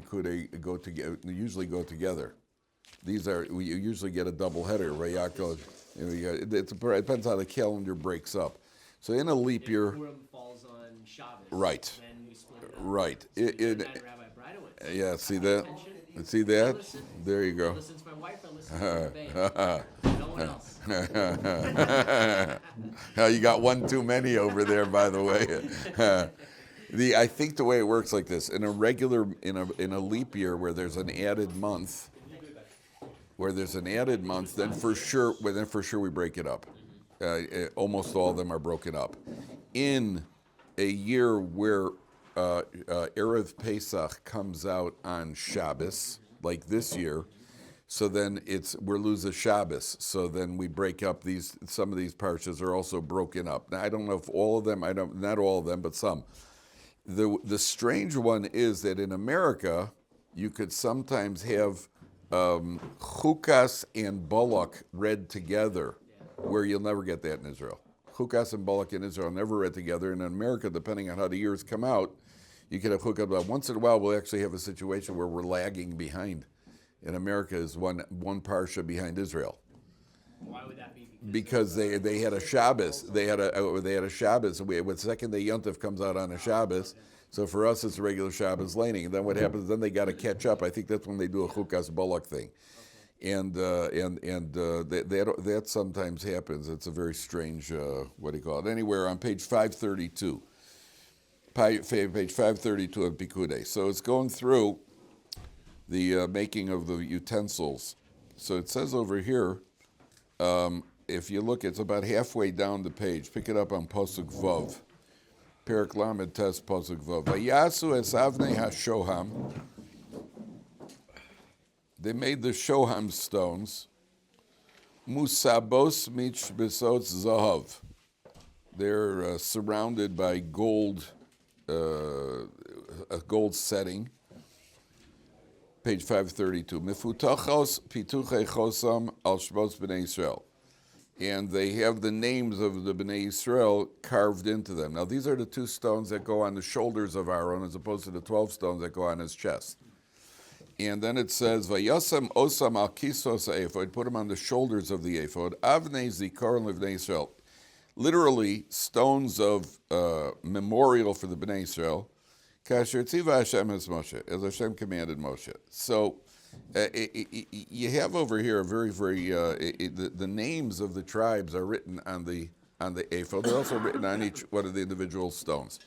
Pikudei go together. Usually go together. You usually get a double header. It depends how the calendar breaks up. So in a leap year, Purim falls on Shabbos. right, Then we split it up. right. So Rabbi Bridowitz. Yeah, see that? See that? There you go. I listen to my wife. I listen to the no one else. You got one too many over there, by the way. I think the way it works like this: in a leap year where there's an added month, then for sure we break it up. Almost all of them are broken up. In a year where Erev Pesach comes out on Shabbos, like this year, so then we're losing Shabbos. So then we break up some of these parshas are also broken up. Now I don't know if all of them, not all of them, but some. The strange one is that in America, you could sometimes have Chukas and Bullock read together, where you'll never get that in Israel. Chukas and Bullock in Israel never read together. And in America, depending on how the years come out, you can have Chukas, but once in a while we'll actually have a situation where we're lagging behind. In America is one Parsha behind Israel. Why would that be? Because they had a Shabbos. They had a Shabbos. The second day Yontif comes out on a Shabbos. So for us, it's a regular Shabbos laning. And then what happens? Then they got to catch up. I think that's when they do a Chukas Bullock thing. And that sometimes happens. It's a very strange, Anywhere on page 532. Page 532 of Pikudei. So it's going through the making of the utensils. So it says over here, if you look, it's about halfway down the page. Pick it up on Posuk Vav. Perek Lamed Tes Posuk Vav. Vayasu es avnei hashoham. They made the shoham stones. Musabos mich besot zahav. They're surrounded by gold, a gold setting. Page 532. Mifutachos pituchei chosam al shmos b'nei Yisrael. And they have the names of the Bnei Yisrael carved into them. Now these are the 2 stones that go on the shoulders of Aaron as opposed to the 12 stones that go on his chest. And then it says, Vayasam osam al kisos ha'ephod, put them on the shoulders of the ephod, avnei zikaron l'bnei Yisrael. Literally, stones of memorial for the Bnei Yisrael, kasher tziva Hashem es Moshe, as Hashem commanded Moshe. So, you have over here a very, very, the names of the tribes are written on the ephod. They're also written on each one of the individual stones.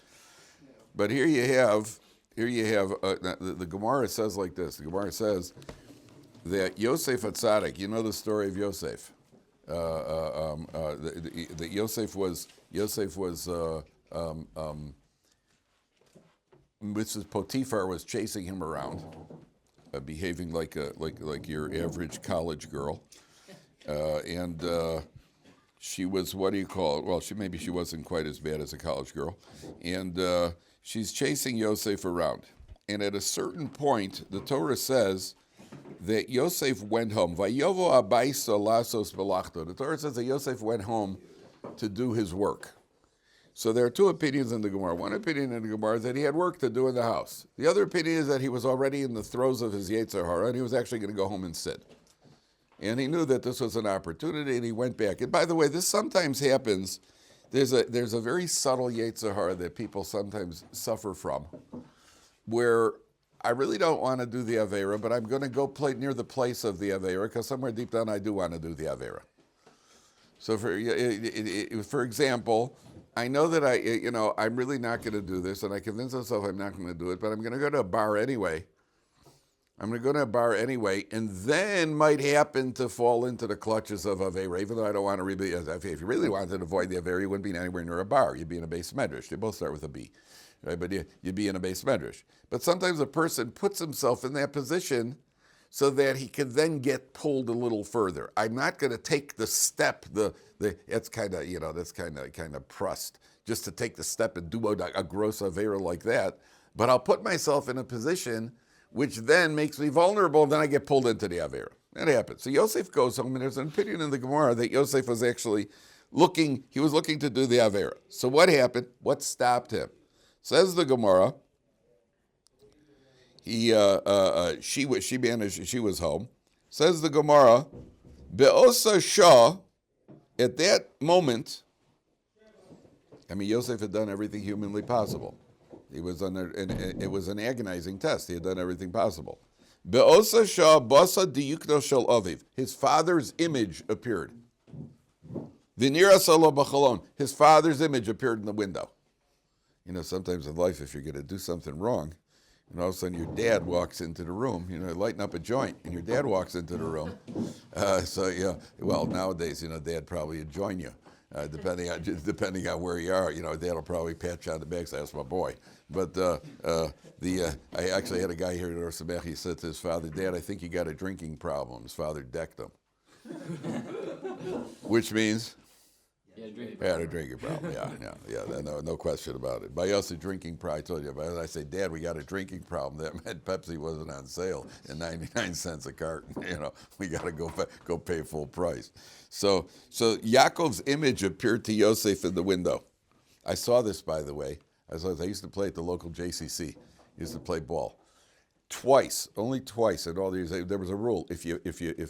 But here you have the Gemara says like this. The Gemara says that Yosef HaTzadik, you know the story of Yosef. That Yosef was Mrs. Potiphar was chasing him around, behaving like your average college girl, and she was maybe she wasn't quite as bad as a college girl, and she's chasing Yosef around, and at a certain point, the Torah says that Yosef went home. Vayovo abayso lasos belachto. The Torah says that Yosef went home to do his work. So there are 2 opinions in the Gemara. One opinion in the Gemara is that he had work to do in the house. The other opinion is that he was already in the throes of his Yetzer Hara, and he was actually going to go home and sit. And he knew that this was an opportunity, and he went back. And by the way, this sometimes happens. There's a very subtle Yetzer Hara that people sometimes suffer from, where I really don't want to do the Aveira, but I'm going to go play near the place of the Aveira, because somewhere deep down I do want to do the Aveira. So for example, I know that I'm really not going to do this, and I convince myself I'm not going to do it, but I'm going to go to a bar anyway. And then might happen to fall into the clutches of Aveira, even though I don't want to really, if you really wanted to avoid the Aveira, you wouldn't be anywhere near a bar. You'd be in a base medrash. They both start with a B, right? But you'd be in a base medrash. But sometimes a person puts himself in that position so that he can then get pulled a little further. I'm not going to take the step, it's kind of pressed, just to take the step and do a gross Aveira like that. But I'll put myself in a position which then makes me vulnerable, and then I get pulled into the Aveira. That happens. So Yosef goes home, and there's an opinion in the Gemara that Yosef was actually looking to do the Aveira. So what happened? What stopped him? Says the Gemara, she was home. Says the Gemara, Be'osa Shah, at that moment, I mean, Yosef had done everything humanly possible. He was under, and it was an agonizing test. He had done everything possible. Be'osa Shah basa diyukno shel aviv. His father's image appeared. V'nira salo b'chalon. His father's image appeared in the window. You know, sometimes in life, if you're going to do something wrong, and all of a sudden your dad walks into the room, you know, lighting up a joint, and your dad walks into the room. Well, nowadays, you know, dad probably would join you. Depending on where you are, you know, Dad will probably pat you on the back. Say, "That's my boy." But I actually had a guy here at Ohr Somayach. He said to his father, "Dad, I think you got a drinking problem." His father decked him, which means had a drinking problem. Yeah. No question about it. By us, a drinking problem. I told you. But I say, "Dad, we got a drinking problem." That meant Pepsi wasn't on sale at 99 cents a carton. You know, we got to go pay full price. So Yaakov's image appeared to Yosef in the window. I saw this, by the way. I used to play at the local JCC. Used to play ball. Only twice in all these. There was a rule: if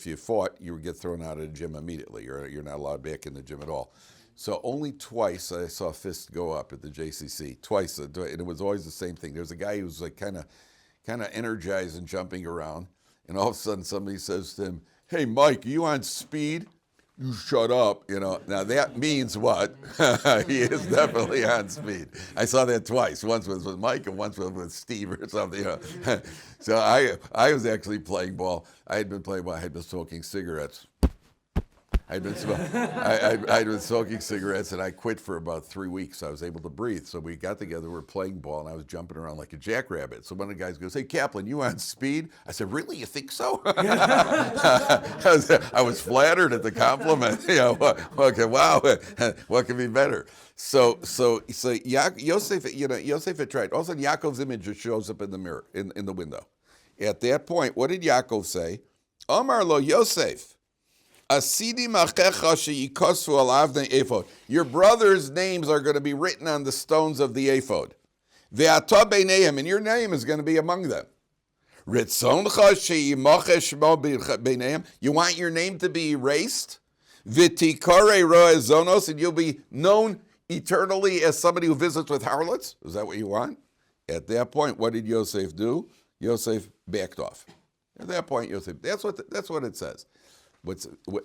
you fought, you would get thrown out of the gym immediately. You're not allowed back in the gym at all. So only twice I saw fists go up at the JCC. Twice, and it was always the same thing. There was a guy who was like kind of energized and jumping around, and all of a sudden somebody says to him, "Hey, Mike, are you on speed?" "You shut up," you know. Now that means what? He is definitely on speed. I saw that twice. Once was with Mike and once was with Steve or something. You know. So I was actually playing ball. I had been playing ball. I had been smoking cigarettes. I'd been smoking cigarettes, and I quit for about 3 weeks. I was able to breathe. So we got together, we were playing ball, and I was jumping around like a jackrabbit. So one of the guys goes, "Hey, Kaplan, you on speed?" I said, "Really? You think so?" I was flattered at the compliment. You know, okay, wow, what could be better? So Yosef, you know, Yosef had tried. All of a sudden, Yaakov's image just shows up in the mirror, in the window. At that point, what did Yaakov say? Amar lo Yosef. Your brothers' names are going to be written on the stones of the ephod. And your name is going to be among them. You want your name to be erased? And you'll be known eternally as somebody who visits with harlots? Is that what you want? At that point, what did Yosef do? Yosef backed off. At that point, Yosef, that's what it says.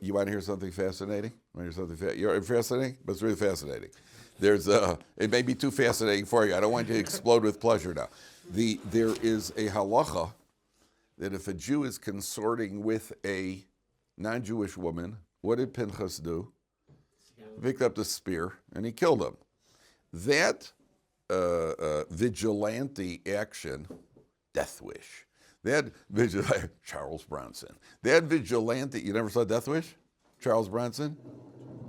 You want to hear something fascinating? You're fascinating? But it's really fascinating. It may be too fascinating for you. I don't want you to explode with pleasure now. There is a halacha that if a Jew is consorting with a non-Jewish woman, what did Pinchas do? He picked up the spear and he killed him. That vigilante action, death wish. That vigilante, Charles Bronson. That vigilante, you never saw Death Wish? Charles Bronson?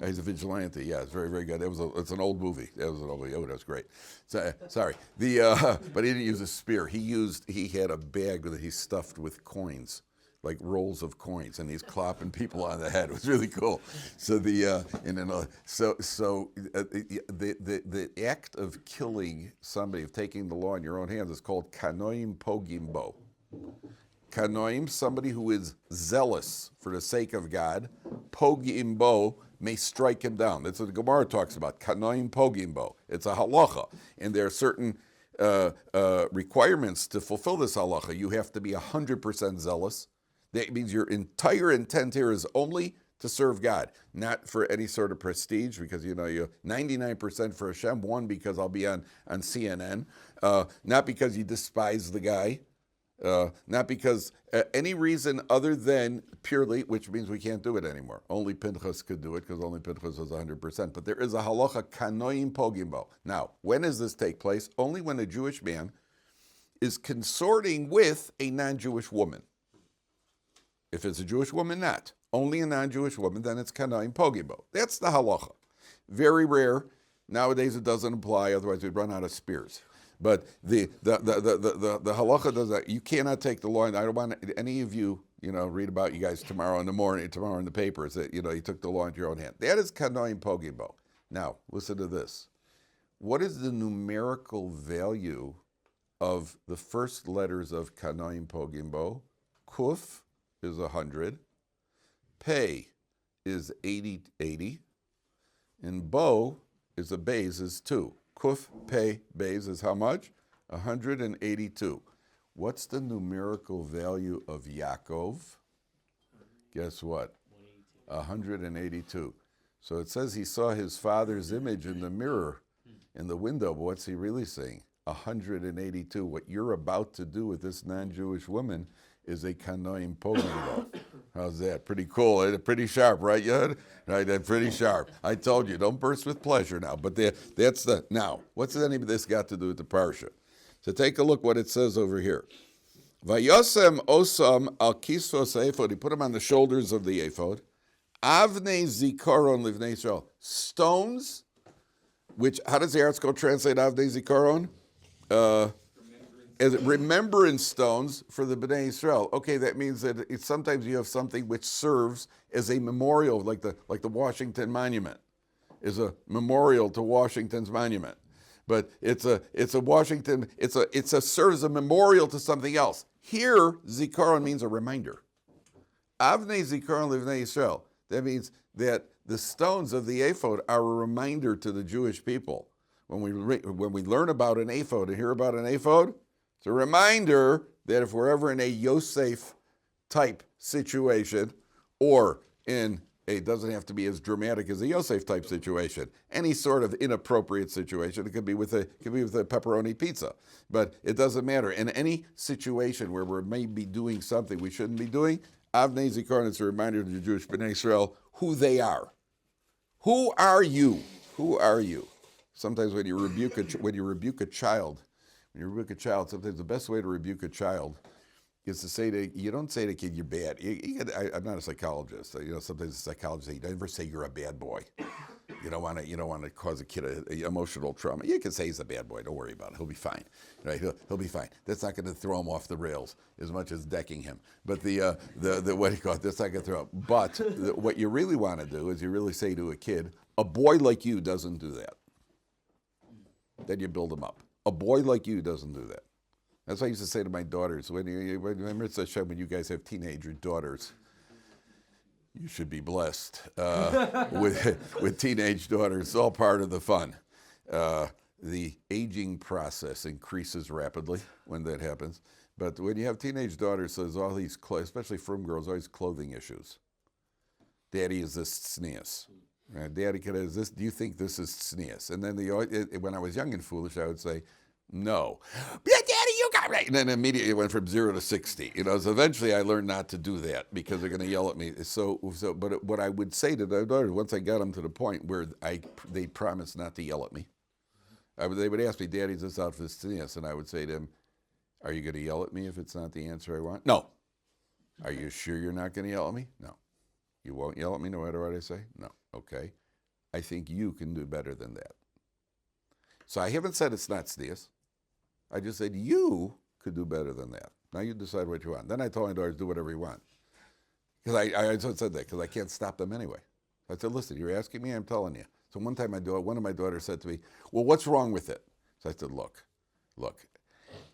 He's a vigilante. Yeah, it's very, very good. It's an old movie. That was great. So, sorry. But he didn't use a spear. He had a bag that he stuffed with coins, like rolls of coins, and he's clopping people on the head. It was really cool. So the act of killing somebody, of taking the law in your own hands, is called kanoim pogimbo. Kanoim, somebody who is zealous for the sake of God. Pogimbo, may strike him down. That's what the Gemara talks about. Kanoim pogimbo. It's a halacha, and there are certain requirements to fulfill this halacha. You have to be 100% zealous. That means your entire intent here is only to serve God, not for any sort of prestige, because you 99% for Hashem. One, because I'll be on CNN. Not because you despise the guy. Not because any reason other than purely, which means we can't do it anymore. Only Pinchas could do it because only Pinchas was 100%. But there is a halacha kanoim pogimbo. Now, when does this take place? Only when a Jewish man is consorting with a non-Jewish woman. If it's a Jewish woman, not. Only a non-Jewish woman, then it's kanoim pogimbo. That's the halacha. Very rare. Nowadays it doesn't apply, otherwise we'd run out of spears. But the halacha does that. You cannot take the law. And I don't want any of you, read about you guys tomorrow in the papers that, you took the law into your own hand. That is kanoim pogimbo. Now, listen to this. What is the numerical value of the first letters of Kanoim Pogim Bo. Kuf is 100. Pei is 80, and Bo is a Beis is 2. Kuf, Pei, Beis is how much? 182. What's the numerical value of Yaakov? Guess what? 182. So it says he saw his father's image in the mirror, in the window, but what's he really saying? 182. What you're about to do with this non-Jewish woman is a Kanoim Pogim. How's that? Pretty cool. Pretty sharp, right, Yud? Right, that's pretty sharp. I told you, don't burst with pleasure now. But that's the, now, what's any of this got to do with the Parsha? So take a look what it says over here. Vayosem osam al kisvos ephod. He put him on the shoulders of the ephod. Avnei zikaron livnei Israel. Stones, which, how does the article translate Avnei zikaron? As remembrance stones for the Bnei Israel. Okay, that means that sometimes you have something which serves as a memorial, like the Washington Monument is a memorial to Washington's monument. But it's a Washington, it's a serves a memorial to something else. Here, zikaron means a reminder. Avnei zikaron livnei Israel. That means that the stones of the ephod are a reminder to the Jewish people. When we learn about an ephod and hear about an ephod, it's a reminder that if we're ever in a Yosef type situation, or in it doesn't have to be as dramatic as a Yosef type situation, any sort of inappropriate situation, it could be with a pepperoni pizza, but it doesn't matter. In any situation where we may be doing something we shouldn't be doing, Avnei Zikaron is a reminder to the Jewish Bnei Israel who they are. Who are you? Who are you? Sometimes when you rebuke a child, sometimes the best way to rebuke a child is to say you don't say to a kid, you're bad. I'm not a psychologist. Sometimes a psychologist, you never say you're a bad boy. You don't want to cause a kid an emotional trauma. You can say he's a bad boy. Don't worry about it. He'll be fine. Right? He'll be fine. That's not going to throw him off the rails as much as decking him. But the what do you call it? That's not going to throw him. But what you really want to do is you really say to a kid, a boy like you doesn't do that. Then you build him up. A boy like you doesn't do that. That's what I used to say to my daughters. When you guys have teenager daughters, you should be blessed with teenage daughters. It's all part of the fun. The aging process increases rapidly when that happens. But when you have teenage daughters, there's all these, especially frum girls, always clothing issues. Daddy, is this tznius? Daddy, is this? Do you think this is tznius? And then when I was young and foolish, I would say, no. Yeah, Daddy, you got right. And then immediately it went from 0 to 60. So eventually I learned not to do that because they're going to yell at me. But what I would say to their daughters, once I got them to the point where they promised not to yell at me, they would ask me, Daddy, is this out for tznius? And I would say to them, are you going to yell at me if it's not the answer I want? No. Are you sure you're not going to yell at me? No. You won't yell at me no matter what I say? No. Okay. I think you can do better than that. So I haven't said it's not tznius. I just said you could do better than that. Now you decide what you want. Then I told my daughters, do whatever you want. Because I just said that because I can't stop them anyway. I said, listen, you're asking me, I'm telling you. So one time one of my daughters said to me, well, what's wrong with it? So I said, look,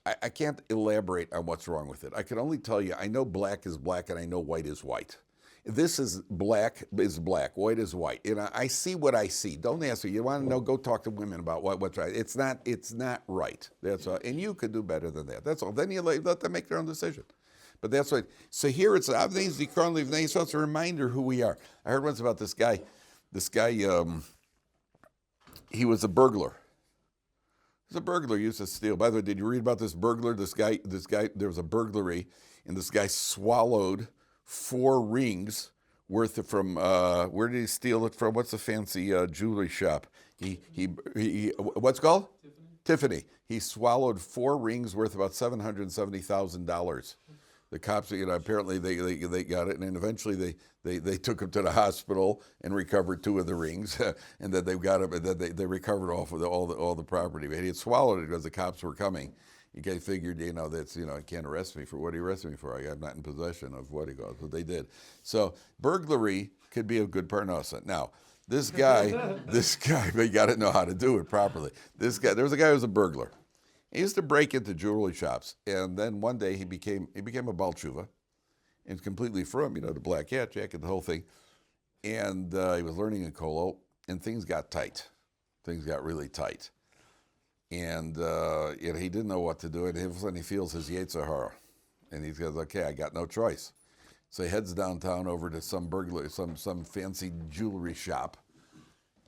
I can't elaborate on what's wrong with it. I can only tell you, I know black is black and I know white is white. This is black, white is white. I see what I see. Don't ask me. You want to know? Go talk to women about what's right. It's not right. That's all. And you could do better than that. That's all. Then you let them make their own decision. But that's what. So here it's Avnei Zikaron Livnei. So it's a reminder who we are. I heard once about this guy. He was a burglar. He was a burglar. He used to steal. By the way, did you read about this burglar? This guy. There was a burglary, and this guy swallowed 4 rings worth from where did he steal it from? What's the fancy jewelry shop? He what's it called? Tiffany. He swallowed 4 rings worth about $770,000. The cops, apparently they got it, and then eventually they took him to the hospital and recovered 2 of the rings, and then they got him, and then they recovered all the property. But he had swallowed it because the cops were coming. You guys figured, that's, he can't arrest me for what he arrested me for. I'm not in possession of what he goes. But they did. So burglary could be a good parnasa. Now, this guy, but you got to know how to do it properly. There was a guy who was a burglar. He used to break into jewelry shops, and then one day he became a Baal Tshuva, and completely from, the black hat, jacket, the whole thing. And he was learning in Kolo, and things got tight. Things got really tight. And he didn't know what to do, and all of a sudden he feels his Yetzer Hara. And he goes, okay, I got no choice. So he heads downtown over to some some fancy jewelry shop.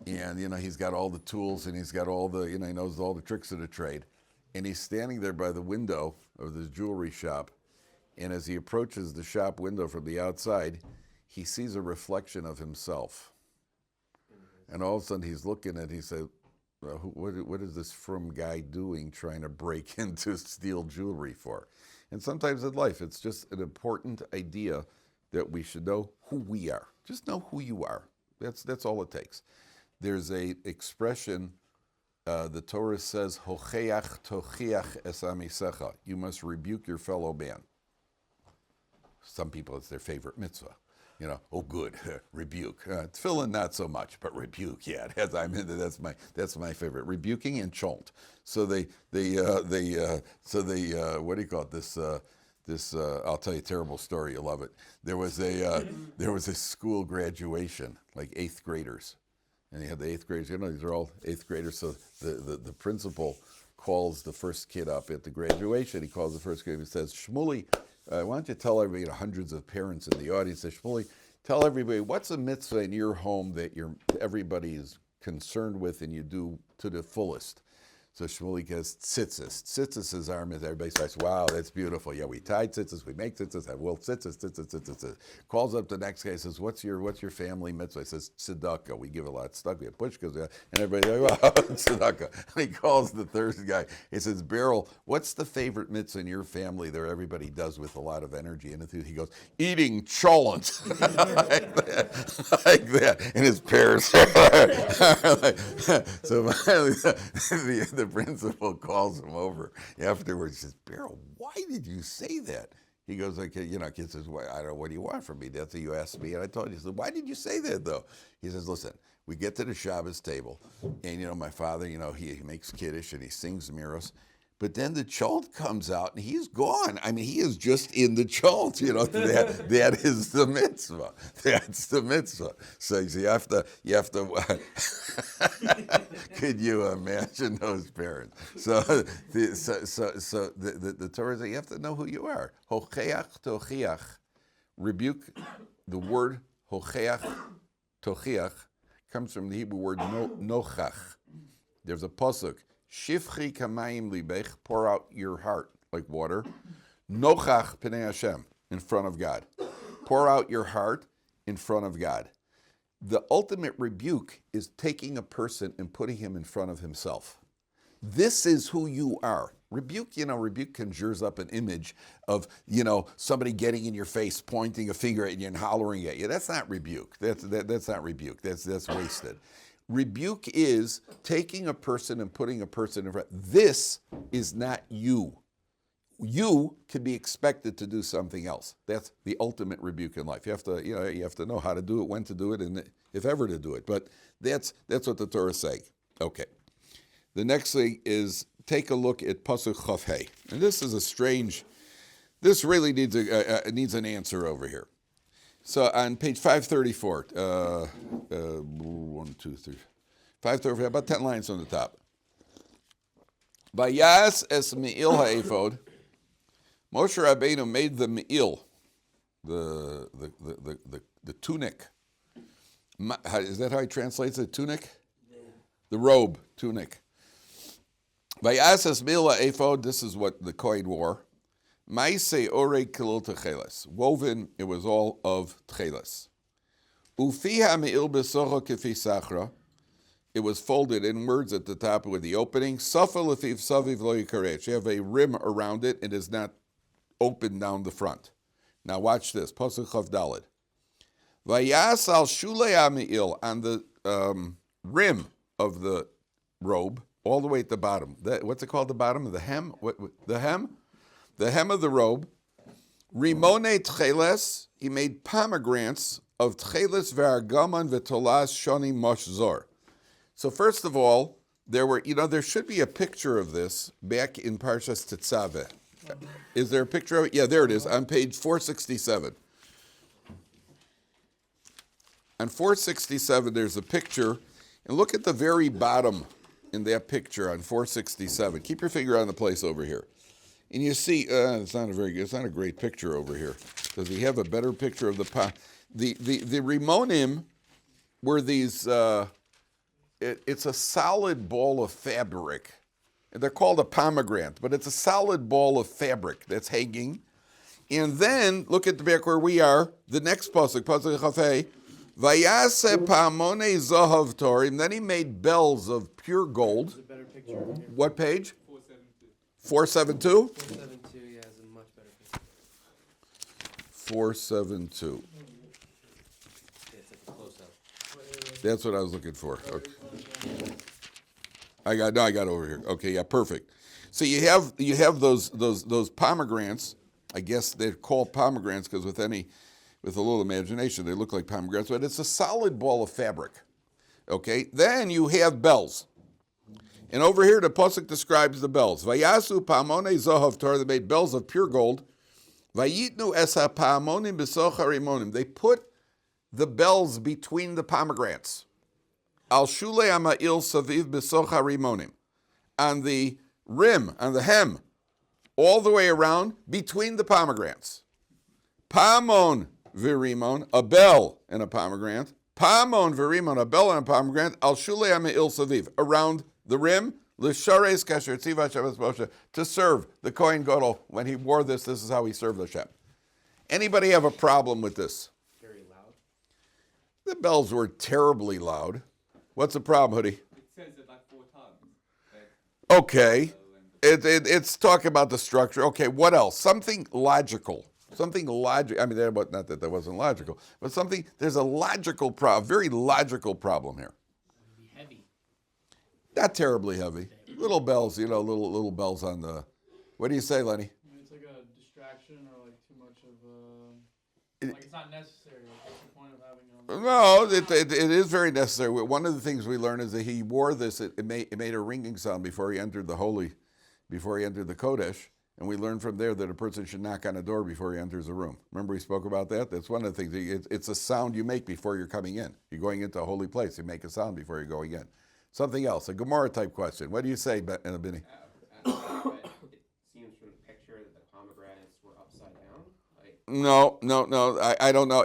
And, he's got all the tools, and he's got all the, he knows all the tricks of the trade. And he's standing there by the window of this jewelry shop. And as he approaches the shop window from the outside, he sees a reflection of himself. And all of a sudden he's looking at, he said, what is this frum guy doing trying to break into steal jewelry for? And sometimes in life, it's just an important idea that we should know who we are. Just know who you are. That's all it takes. There's a expression, the Torah says, Hocheach tochiach es amisecha. You must rebuke your fellow man. Some people, it's their favorite mitzvah. Oh, good, rebuke. Tefillin, not so much, but rebuke, yeah. That's my favorite. Rebuking and chont. So what do you call it? This I'll tell you a terrible story. You'll love it. There was a school graduation, like 8th graders, and you had the 8th graders. These are all 8th graders. So the principal calls the first kid up at the graduation. He calls the first kid. He says, Shmuley, why don't you tell everybody, hundreds of parents in the audience, Shmuley, tell everybody, what's a mitzvah in your home that everybody is concerned with and you do to the fullest? So Shmuley goes, tzitzis. Tzitzis is our mitzvah. Everybody starts, wow, that's beautiful. Yeah, we tie tzitzis, we make tzitzis, well, tzitzis. Calls up the next guy, says, what's your family mitzvah? He says, tzedakah. We give a lot of tzedakah. We have pushkas. And everybody, wow, tzedakah. And he calls the third guy. He says, Beryl, what's the favorite mitzvah in your family that everybody does with a lot of energy? And he goes, eating cholent. like that. And his parents so finally, the principal calls him over afterwards. He says, Beryl, why did you say that? He goes, like, kid says, well, I don't know, what do you want from me? That's what you asked me. And I told you. He said, why did you say that, though? He says, listen, we get to the Shabbos table, and, my father, he makes Kiddush, and he sings Miros. But then the chalt comes out, and he's gone. I mean, he is just in the chalt, that is the mitzvah. That's the mitzvah. So you have to could you imagine those parents? So the Torah says you have to know who you are. Hocheach tochiach. Rebuke, the word hocheach, tochiach, comes from the Hebrew word nochach. There's a pasuk. Shifchi kamayim libech, pour out your heart like water. Nochach pnei Hashem, in front of God. Pour out your heart in front of God. The ultimate rebuke is taking a person and putting him in front of himself. This is who you are. Rebuke conjures up an image of, somebody getting in your face, pointing a finger at you and hollering at you. That's not rebuke. That's not rebuke. That's wasted. Rebuke is taking a person and putting a person in front. This is not you. You can be expected to do something else. That's the ultimate rebuke in life. You have to know how to do it, when to do it, and if ever to do it. But that's what the Torah is saying. Okay. The next thing is take a look at Pasuk Chaf Hey. And this is this really needs an answer over here. So on page 534, 534, about 10 lines on the top. Vayas es me'il ha'ephod. Moshe Rabbeinu made the me'il, the tunic. Is that how he translates it? Tunic? Yeah. The robe, tunic. Vayas es me'il ha'ephod. This is what the Kohen wore. Ma'aseh orei kilul techeles. Woven, it was all of techeles. Ufiha me'il besocho kefi sachra. It was folded inwards at the top with the opening. Safa lefiv saviv lo yikaretz. You have a rim around it. It is not open down the front. Now watch this. Pasuk Chav Daled. Vayas al shulei ha'me'il, on the rim of the robe, all the way at the bottom. What's it called? The bottom of the hem. The hem. The hem of the robe, rimone tcheles, he made pomegranates of tcheles ve'argaman v'tolas shoni moshzor. So first of all, there should be a picture of this back in Parshas Tetzaveh. Is there a picture of it? Yeah, there it is, on page 467. On 467, there's a picture, and look at the very bottom in that picture on 467. Keep your finger on the place over here. And you see, it's not a great picture over here. Does he have a better picture of the Rimonim were these, it's a solid ball of fabric. They're called a pomegranate, but it's a solid ball of fabric that's hanging. And then, look at the back where we are, the next pasuk Chafei, Vayase pamone zahav torim. Then he made bells of pure gold. There's a better picture. What page? 472. 472, yeah, is a much better picture. 472. It's like a close-up. That's what I was looking for. Okay. I got it over here. Okay, yeah, perfect. So you have those pomegranates. I guess they're called pomegranates because with a little imagination, they look like pomegranates, but it's a solid ball of fabric. Okay, then you have bells. And over here, the pasuk describes the bells. Vayasu pamone zohav tor, they made bells of pure gold. Vayitnu esa pamonim b'sochar rimonim. They put the bells between the pomegranates. Al shule ama'il saviv b'sochar rimonim. On the rim, on the hem, all the way around, between the pomegranates. Pamon virimon, a bell and a pomegranate. Pamon virimon, a bell and a pomegranate. Al shule ama'il saviv, around the rim, l'shares kasher tziva Shabbos Moshe, to serve the Kohen Gadol. When he wore this is how he served Hashem. Anybody have a problem with this? Very loud. The bells were terribly loud. What's the problem, Hoodie? It says it like 4 times. Okay. It's talking about the structure. Okay, what else? Something logical. Something logical. I mean, not that wasn't logical, but there's a logical problem, very logical problem here. It'd be heavy. Not terribly heavy. Little bells, little bells on the. What do you say, Lenny? I mean, it's like a distraction or like too much of like it's not necessary. Like, what's the point of having it on? No, it is very necessary. One of the things we learned is that he wore this. It made a ringing sound before he entered the Kodesh, and we learned from there that a person should knock on a door before he enters a room. Remember we spoke about that? That's one of the things. It's a sound you make before you're coming in. You're going into a holy place. You make a sound before you're going in. Something else, a Gemara type question. What do you say, Benny? It seems from the picture that the pomegranates were upside down. No. I don't know.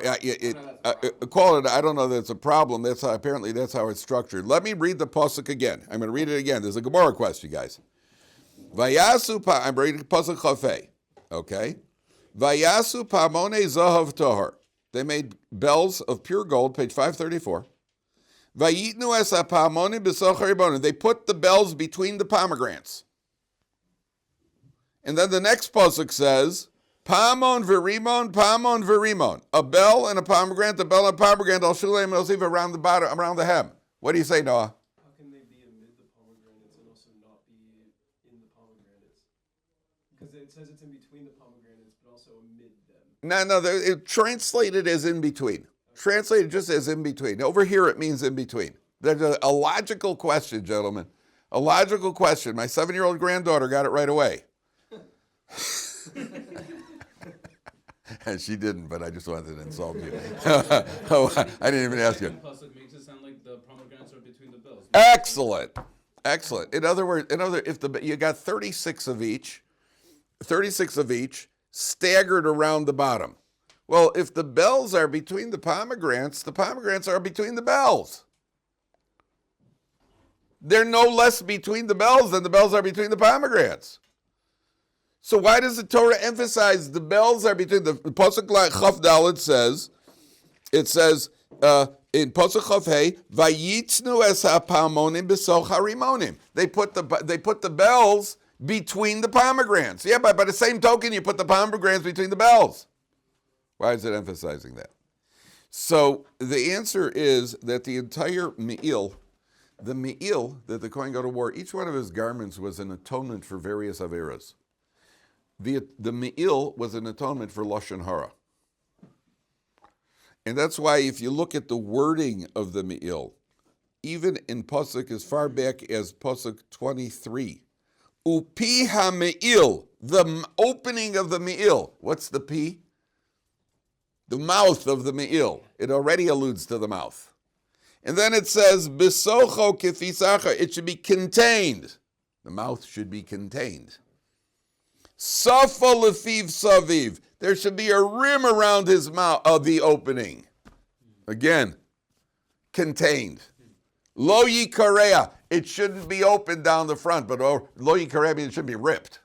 Call it. I don't know that it's a problem. Apparently that's how it's structured. Let me read the pasuk again. I'm going to read it again. There's a Gemara question, guys. Vayasu pa. I'm reading pasuk chafei. Okay. Vayasu pamone zahav tohar. They made bells of pure gold. Page 534. Vayitnu esa pamonim b'sochar ribonim. They put the bells between the pomegranates. And then the next pasuk says, Pamon virimon. A bell and a pomegranate, al shuleim and around the bottom, around the hem. What do you say, Noah? How can they be amid the pomegranates and also not be in the pomegranates? Because it says it's in between the pomegranates, but also amid them. No, it translated as in between. Translated just as in between. Over here it means in between. There's a logical question, gentlemen. A logical question. My 7-year-old granddaughter got it right away. And she didn't, but I just wanted to insult you. I didn't even ask you. Pasuk makes it sound like the pomegranates are between the bells. Excellent. In other words, if you got 36 of each staggered around the bottom. Well, if the bells are between the pomegranates are between the bells. They're no less between the bells than the bells are between the pomegranates. So why does the Torah emphasize the bells are between the pasuk Chaf Dalet says? It says in pasuk Chaf Hey, Vayitznu es hapamonim b'sochar rimonim. They put the bells between the pomegranates. Yeah, but by the same token, you put the pomegranates between the bells. Why is it emphasizing that? So the answer is that the entire me'il, the me'il that the Kohen Gadol wore, each one of his garments was an atonement for various averas. The me'il was an atonement for Lashon Hara. And that's why if you look at the wording of the me'il, even in Pasuk as far back as Pasuk 23. Upi ha-me'il, the opening of the me'il. What's the pi? The mouth of the me'il. It already alludes to the mouth. And then it says, Bisocho kifisacha, it should be contained. The mouth should be contained. Safa lefiv saviv, there should be a rim around his mouth of the opening. Again, contained. Lo yikareya, it shouldn't be open down the front, but lo yikareya means it should be ripped.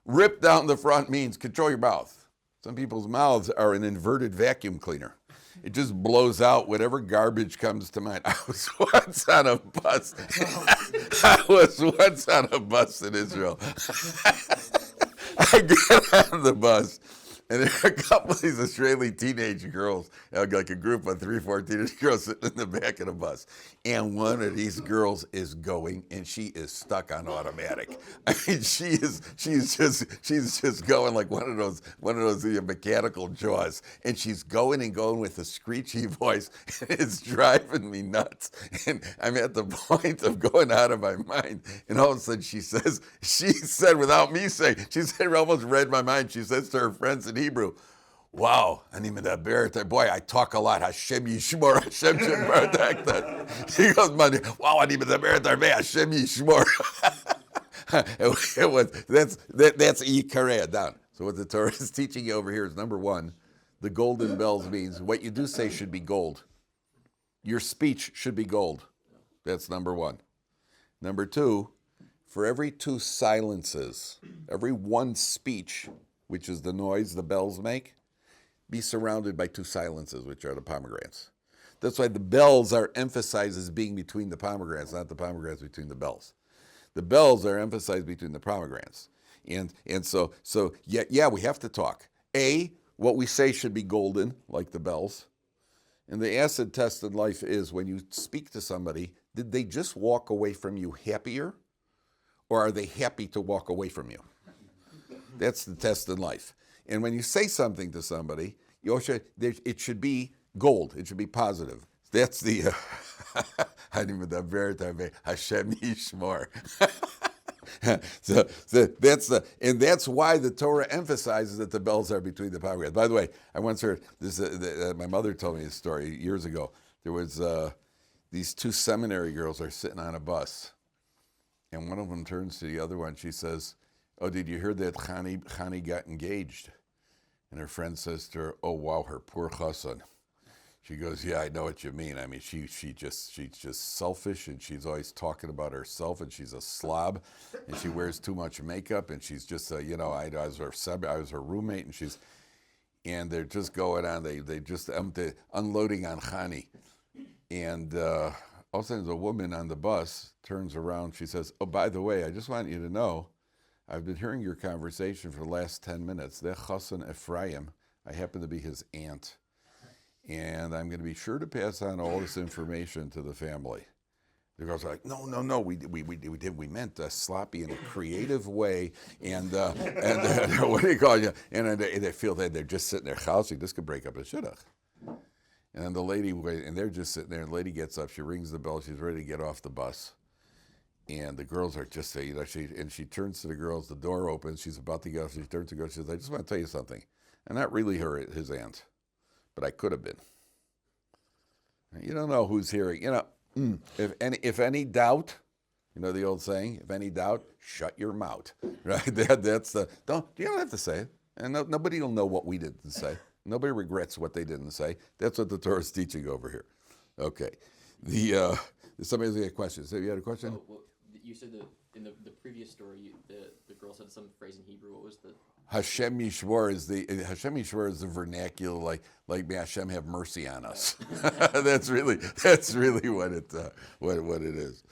Ripped down the front means control your mouth. Some people's mouths are an inverted vacuum cleaner. It just blows out whatever garbage comes to mind. I was once on a bus. In Israel. I get on the bus, and there are a couple of these Israeli teenage girls, like a group of 3-4 teenage girls sitting in the back of the bus. And one of these girls is going, and she is stuck on automatic. I mean, she's just going like one of those mechanical jaws. And she's going and going with a screechy voice, and it's driving me nuts. And I'm at the point of going out of my mind. And all of a sudden she said without me saying, she said, almost read my mind. She says to her friends in Hebrew, wow, boy, I talk a lot. Hashem Yishmor, Hashem Yishmor. She goes, wow, Hashem Yishmor. That's Yikareh down. So what the Torah is teaching you over here is, number one, the golden bells means what you do say should be gold. Your speech should be gold. That's number one. Number two, for every 2 silences, every 1 speech, which is the noise the bells make, be surrounded by 2 silences, which are the pomegranates. That's why the bells are emphasized as being between the pomegranates, not the pomegranates between the bells. The bells are emphasized between the pomegranates. And so we have to talk. A, what we say should be golden, like the bells. And the acid test in life is when you speak to somebody, did they just walk away from you happier? Or are they happy to walk away from you? That's the test in life. And when you say something to somebody, it should be gold. It should be positive. That's the Hashem Yishmor. And that's why the Torah emphasizes that the bells are between the pomegranates. By the way, I once heard this. My mother told me a story years ago. There was these 2 seminary girls are sitting on a bus. And one of them turns to the other one. She says, oh, did you hear that Chani got engaged? And her friend says to her, oh, wow, her poor chassan. She goes, yeah, I know what you mean. I mean, she's just selfish, and she's always talking about herself, and she's a slob, and she wears too much makeup, and she's just, I was her roommate, and they're just going on. They just unloading on Chani. And all of a sudden, the woman on the bus turns around. She says, oh, by the way, I just want you to know, I've been hearing your conversation for the last 10 minutes. That Chassan Ephraim, I happen to be his aunt. And I'm going to be sure to pass on all this information to the family. The girls are like, no, we meant sloppy in a creative way. And what do you call it? And they feel that they're just sitting there chousing. This could break up a shidduch. And then the lady, and they're just sitting there, and the lady gets up, she rings the bell, she's ready to get off the bus. And the girls are just saying, she turns to the girls, the door opens, she's about to get off, she turns to the girls, she says, I just want to tell you something. I'm not really his aunt, but I could have been. You don't know who's hearing, if any doubt, you know the old saying, if any doubt, shut your mouth, right? You don't have to say it, and nobody will know what we didn't say. Nobody regrets what they didn't say. That's what the Torah is teaching over here. Okay. Somebody's got a question. So you had a question? Oh, well, you said that in the previous story, the girl said some phrase in Hebrew. What was the? Hashem Yishmor is the vernacular, like may Hashem have mercy on us. That's really what it is.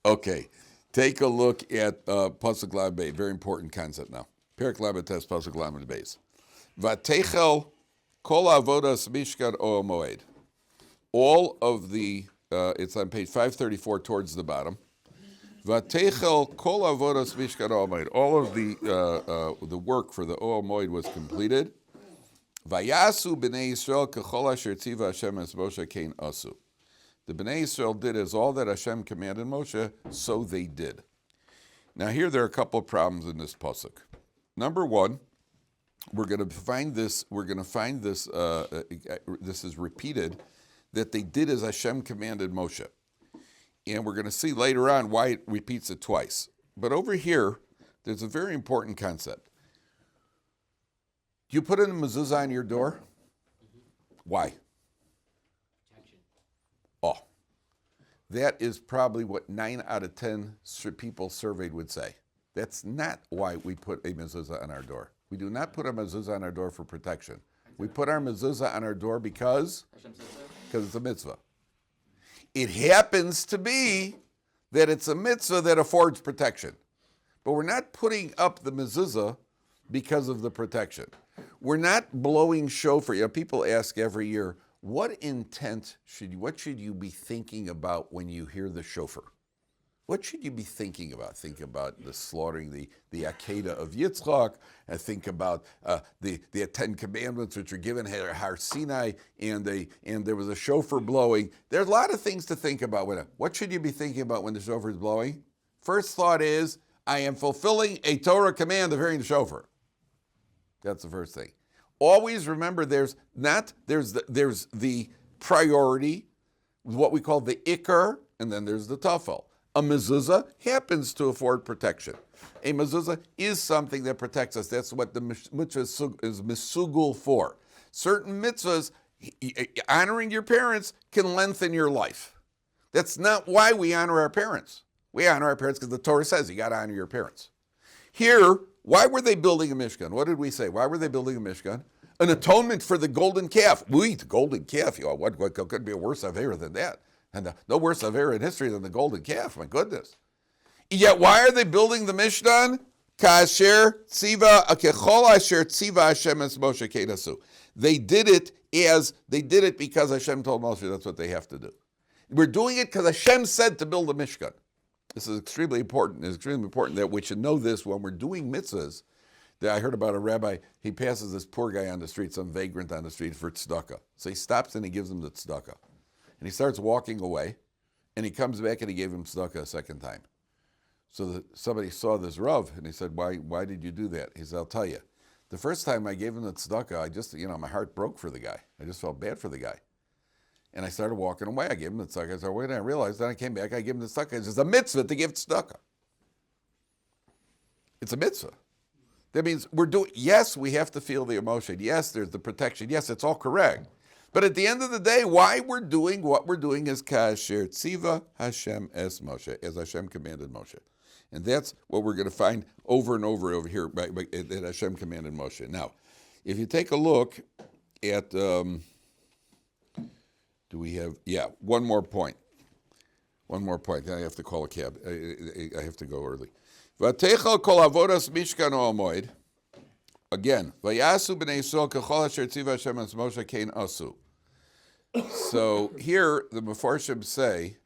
Okay. Take a look at Pasuk Lamed Beis. Very important concept now. Perek Lamed Tes Pasuk Lamed Beis. Vatechel Kol avodas mishkan Ohel Moed. All of the, it's on page 534 towards the bottom. Vatechel Kol avodas mishkan Ohel Moed. All of the work for the Ohel Moed was completed. Vayasu b'nei Yisrael kechol asher tziva Hashem es Moshe kein asu. The Bnei Yisrael did as all that Hashem commanded Moshe, so they did. Now here there are a couple of problems in this pasuk. Number one, we're going to find this. This is repeated that they did as Hashem commanded Moshe, and we're going to see later on why it repeats it twice. But over here, there's a very important concept. You put in a mezuzah on your door. Why? Protection. Oh, that is probably what 9 out of 10 people surveyed would say. That's not why we put a mezuzah on our door. We do not put a mezuzah on our door for protection. We put our mezuzah on our door because Hashem says so. it's a mitzvah. It happens to be that it's a mitzvah that affords protection. But we're not putting up the mezuzah because of the protection. We're not blowing shofar. You know, people ask every year, what should you be thinking about when you hear the shofar? What should you be thinking about? Think about the slaughtering the Akedah of Yitzchak, and think about the 10 commandments which were given at Har Sinai, and there was a shofar blowing. There's a lot of things to think about. What should you be thinking about when the shofar is blowing? First thought is, I am fulfilling a Torah command of hearing the shofar. That's the first thing. Always remember there's the priority, what we call the ikar, and then there's the tafel. A mezuzah happens to afford protection. A mezuzah is something that protects us. That's what the mitzvah is misugul for. Certain mitzvahs, honoring your parents, can lengthen your life. That's not why we honor our parents. We honor our parents because the Torah says you got to honor your parents. Here, why were they building a Mishkan? What did we say? Why were they building a Mishkan? An atonement for the golden calf. The golden calf. What could be a worse avera than that? And no worse avera in history than the golden calf. My goodness. Yet why are they building the Mishkan? Kasher tziva akechol asher tziva Hashem es Moshe kenasu. They did it because Hashem told Moshe that's what they have to do. We're doing it because Hashem said to build a Mishkan. This is extremely important. It's extremely important that we should know this when we're doing mitzvahs. I heard about a rabbi, he passes this poor guy on the street, some vagrant on the street for tzedakah. So he stops and he gives him the tzedakah. And he starts walking away, and he comes back and he gave him tzedakah a second time. So somebody saw this Rav, and he said, why did you do that? He said, I'll tell you. The first time I gave him the tzedakah, my heart broke for the guy. I just felt bad for the guy. And I started walking away. I gave him the tzedakah. I started waiting, and I realized, then I came back, I gave him the tzedakah. It's a mitzvah to give tzedakah. It's a mitzvah. That means yes, we have to feel the emotion. Yes, there's the protection. Yes, it's all correct. But at the end of the day, why we're doing what we're doing is kasher tziva Hashem es Moshe, as Hashem commanded Moshe. And that's what we're going to find over and over here that Hashem commanded Moshe. Now, if you take a look at, do we have, one more point. One more point. Then I have to call a cab. I have to go early. Vatechal kol avodas mishkan ha'amoed. Again, vayasu b'nei Yisrael kechol asher tziva Hashem es Moshe kein asu. So here the Mefarshim say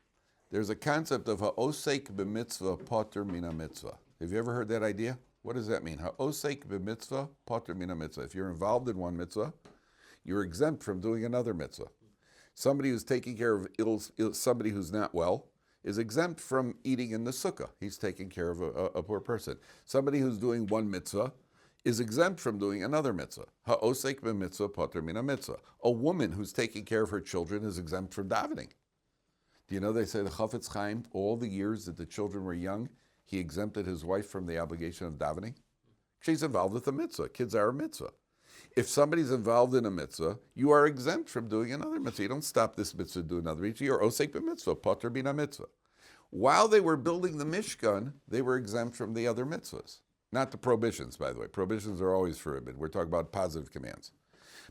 there's a concept of ha'osek b'mitzvah poter mina mitzvah. Have you ever heard that idea? What does that mean? Ha'osek b'mitzvah poter mina mitzvah. If you're involved in one mitzvah, you're exempt from doing another mitzvah. Somebody who's taking care of somebody who's not well is exempt from eating in the sukkah. He's taking care of a poor person. Somebody who's doing one mitzvah is exempt from doing another mitzvah. Ha'osek b'mitzvah poter mina mitzvah. A woman who's taking care of her children is exempt from davening. Do you know they say the Chafetz Chaim, all the years that the children were young, he exempted his wife from the obligation of davening? She's involved with a mitzvah. Kids are a mitzvah. If somebody's involved in a mitzvah, you are exempt from doing another mitzvah. You don't stop this mitzvah to do another mitzvah. You're osek b'mitzvah, poter mina mitzvah. While they were building the Mishkan, they were exempt from the other mitzvahs. Not the prohibitions, by the way. Prohibitions are always forbidden. We're talking about positive commands.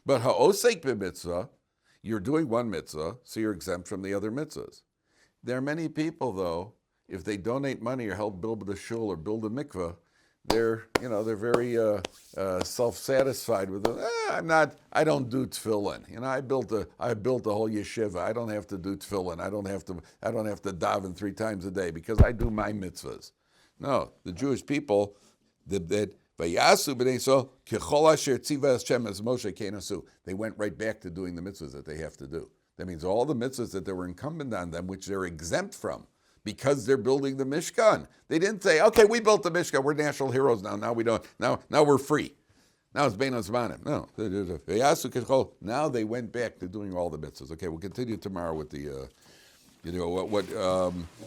But ha'osek b'mitzvah, you're doing one mitzvah, so you're exempt from the other mitzvahs. There are many people, though, if they donate money or help build a shul or build a mikveh, they're very self-satisfied with it. I don't do tefillin. I built a whole yeshiva. I don't have to do tefillin. I don't have to daven 3 times a day because I do my mitzvahs. No, the Jewish people that vayasu b'nei Yisrael kechol asher tziva Hashem es Moshe kein asu. They went right back to doing the mitzvahs that they have to do. That means all the mitzvahs that they were incumbent on them, which they're exempt from, because they're building the Mishkan. They didn't say, okay, we built the Mishkan, we're national heroes now. Now we don't. Now we're free. Now it's Bein Zmanim. No. Now they went back to doing all the mitzvahs. Okay, we'll continue tomorrow with the,